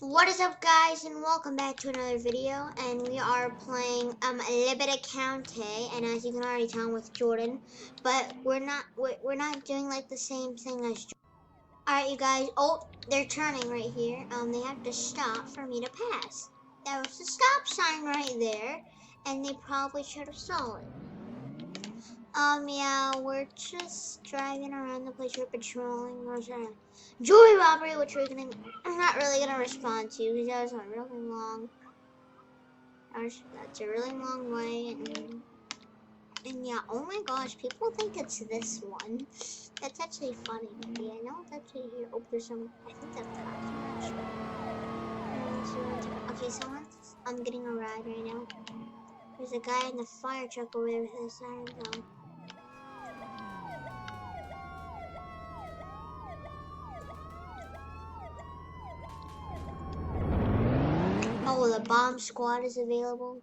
What is up, guys, and welcome back to another video. And we are playing a little bit of County, and as you can already tell, with Jordan, but we're not doing like the same thing as Jordan. All right, you guys. Oh, they're turning right here. They have to stop for me to pass. There was a stop sign right there, and they probably should have saw it. Yeah, we're just driving around the place. We're patrolling. We're trying to jewelry robbery, which I'm not really gonna respond to because that was a really long. That's a really long way, and yeah. Oh my gosh, people think it's this one. That's actually funny. Yeah, I know it's actually here. Oh, there's some. I think that's cops. Okay, I'm getting a ride right now. There's a guy in the fire truck over there with his siren going. Oh, the bomb squad is available.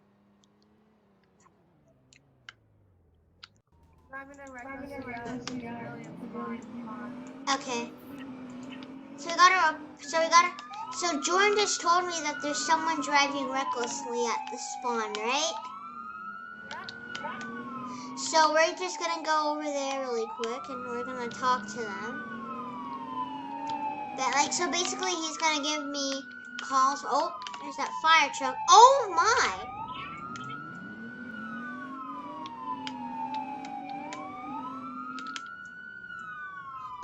Okay. So Jordan just told me that there's someone driving recklessly at the spawn, right? So we're just gonna go over there really quick and we're gonna talk to them. So basically he's gonna give me calls. Oh, there's that fire truck. Oh my!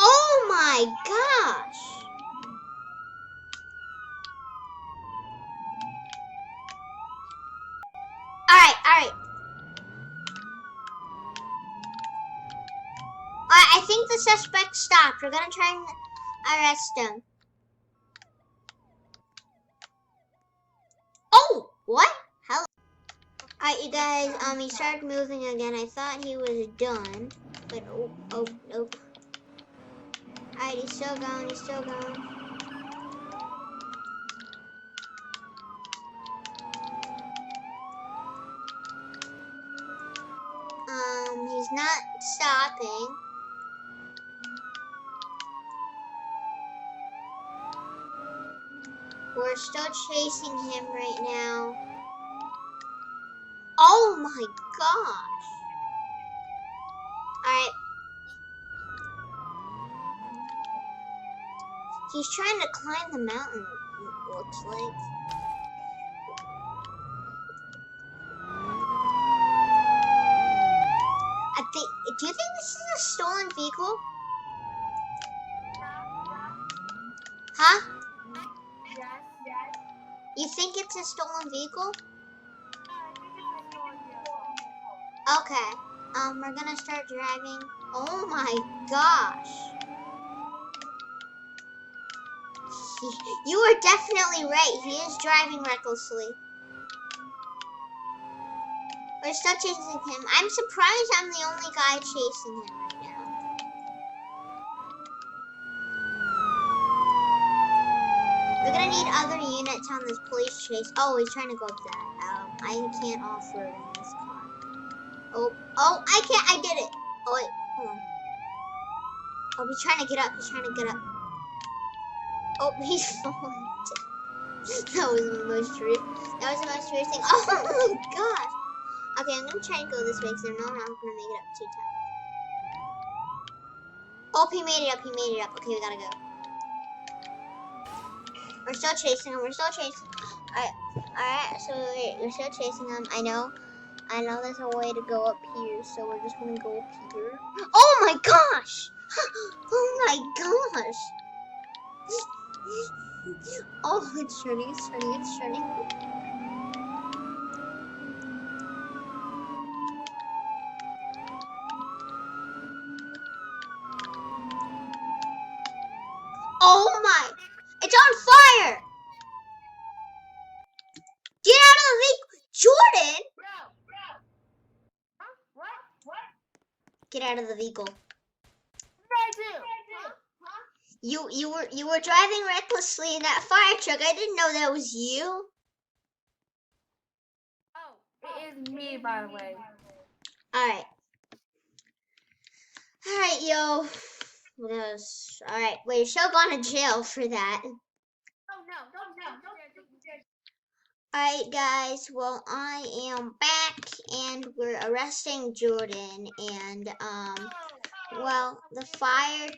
Oh my gosh! Alright. I think the suspect stopped. We're gonna try and arrest him. Oh, what? Hello. Alright, you guys, he started moving again. I thought he was done, but nope. Alright, he's still going. He's not stopping. We're still chasing him right now. Oh my gosh. Alright. He's trying to climb the mountain, it looks like. Do you think this is a stolen vehicle? Huh? Yes. You think it's a stolen vehicle? Okay. We're gonna start driving. Oh my gosh. You are definitely right. He is driving recklessly. We're still chasing him. I'm surprised I'm the only guy chasing him right now. We're gonna need other units on this police chase. Oh, he's trying to go up that. I can't off-road in this car. Oh, I can't. I did it. Oh, wait. Hold on. Oh, he's trying to get up. Oh, he's falling. That was the most weird thing. Oh my gosh. Okay, I'm gonna try and go this way because I know I'm not gonna make it up 2 times. Oh, he made it up. Okay, we gotta go. We're still chasing him. Alright, so we're still chasing him. I know there's a way to go up here, so we're just gonna go up here. Oh my gosh! Oh my gosh! Oh, it's turning. Oh my! It's on fire! Get out of the vehicle! Jordan! Bro. Huh? What? Get out of the vehicle. What did I do? Huh? You were driving recklessly in that fire truck. I didn't know that was you. Oh, it is me, by the way. Alright, yo. Alright, well, you're still going to jail for that. Oh no, Alright guys, well I am back and we're arresting Jordan and well the fire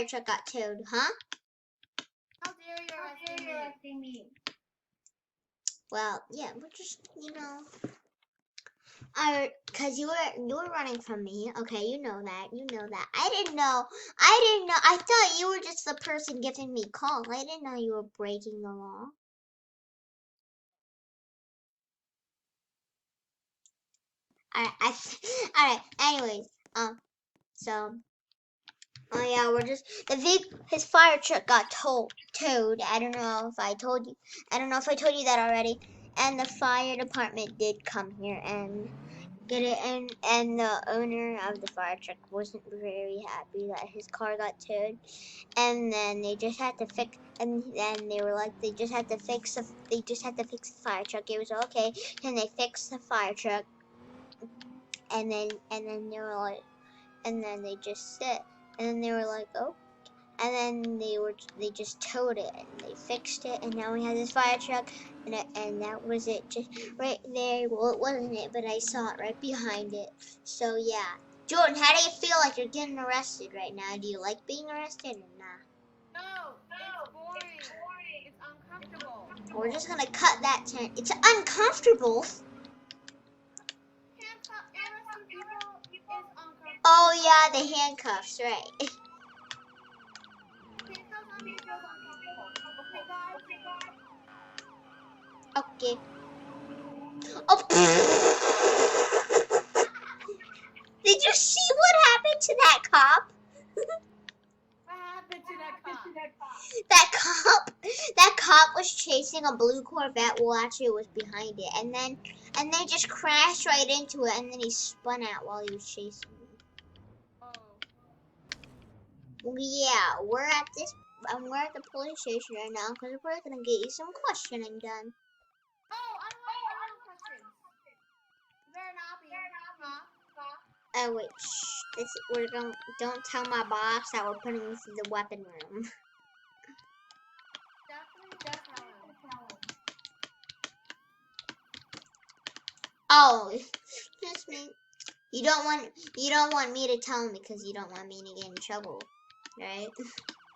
truck got towed, huh? How dare you arresting me? Well, yeah, we're just cause you were running from me. Okay, you know that. I didn't know. I thought you were just the person giving me calls. I didn't know you were breaking the law. Alright, anyways, so, oh yeah, his fire truck got towed. I don't know if I told you that already. And the fire department did come here and get it, and the owner of the fire truck wasn't very happy that his car got towed. And then they just had to fix, and then they were like, they just had to fix the fire truck. It was okay, and they fixed the fire truck. And then they were like, and then they just sit, and then they were like, oh, and then they just towed it and they fixed it, and now we have this fire truck, and that was it, just right there. Well, it wasn't it, but I saw it right behind it. So yeah, Jordan, how do you feel like you're getting arrested right now? Do you like being arrested or not? No, it's boring. It's uncomfortable. We're just gonna cut that tent. It's uncomfortable. Arresting people is uncomfortable. Oh yeah, the handcuffs, right? Handcuffs on me feels uncomfortable. Okay, guys? Okay. Oh. Did you see what happened to that cop? What happened to that cop? That cop was chasing a blue Corvette. Well, actually, it was behind it, and then just crashed right into it, and then he spun out while he was chasing me. Oh. Yeah, we're at the police station right now because we're gonna get you some questioning done. Oh, I don't want questions. You better not be. Oh wait, shh. Don't tell my boss that we're putting this in the weapon room. Definitely tell him. Oh, just me. You don't want me to tell him because you don't want me to get in trouble, right?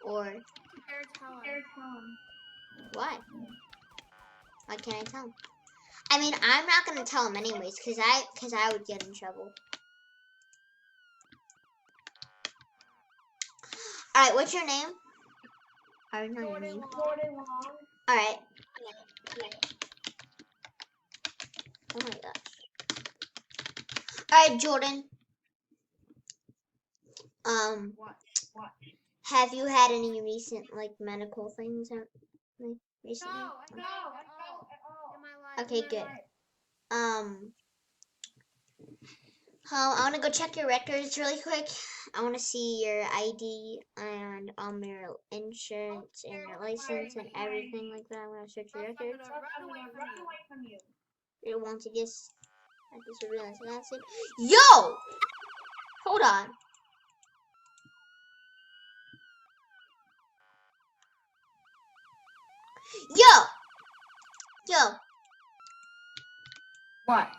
Or You better tell him. what? Why can't I tell him? I mean, I'm not gonna tell him anyways, cause I would get in trouble. All right, what's your name? I don't know your name. All right. Oh my gosh. All right, Jordan. What? Have you had any recent medical things recently? No, at all. In my life. Okay, good. I want to go check your records really quick. I want to see your ID and your insurance and your license and everything like that. I'm going to search your records. Run away from you. You want to just realize that's it. Yo! Hold on. Yo! What?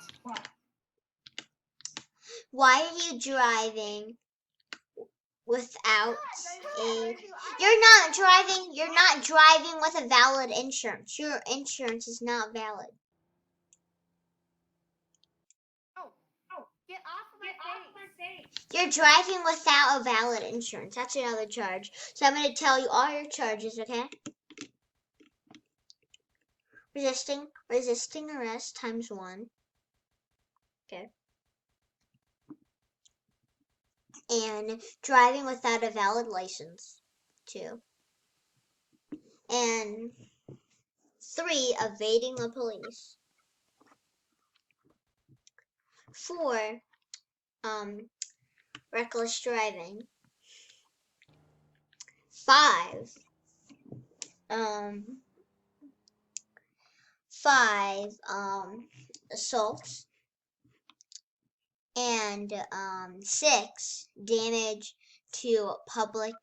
Why are you driving without a... You're not driving with a valid insurance. Your insurance is not valid. Oh, get off of my face. You're driving without a valid insurance. That's another charge. So I'm going to tell you all your charges, okay? Resisting arrest ×1. Okay. And driving without a valid license, 2. And 3, evading the police. 4, reckless driving. 5, 5, assault. And 6, damage to public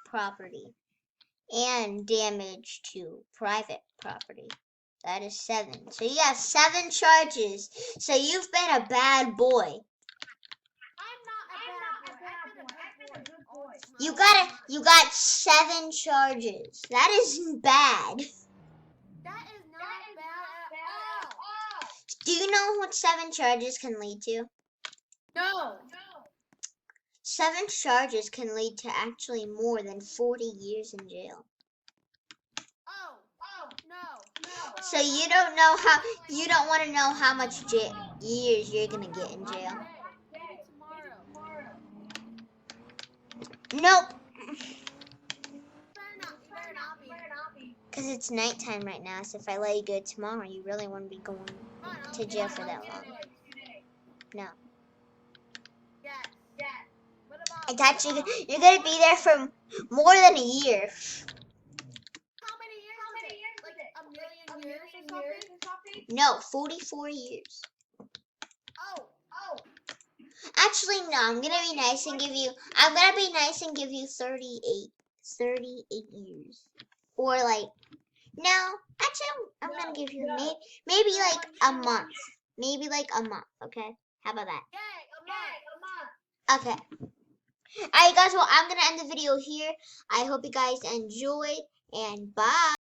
property. and damage to private property. That is 7. So you have 7 charges. So you've been a bad boy. I'm not a bad boy. I've been a good boy all the time. You got 7 charges. That isn't bad. That is not bad at all. Do you know what 7 charges can lead to? No. 7 charges can lead to actually more than 40 years in jail. Oh, no. So you don't want to know how much years you're gonna get in jail. Maybe tomorrow. Nope. Better not be. Because it's nighttime right now, so if I let you go tomorrow, you really wouldn't be going to jail for that long. No. Yes. What about? I thought you're gonna be there for more than a year. How many years is it? Like a million years or something? No, 44 years. Oh. Actually, no. I'm gonna be nice and give you 38 years. Or like, no. Actually, I'm gonna give you maybe like a month. Maybe like a month. Okay. How about that? Yay, a month. Okay. Alright guys, well I'm gonna end the video here. I hope you guys enjoyed and bye.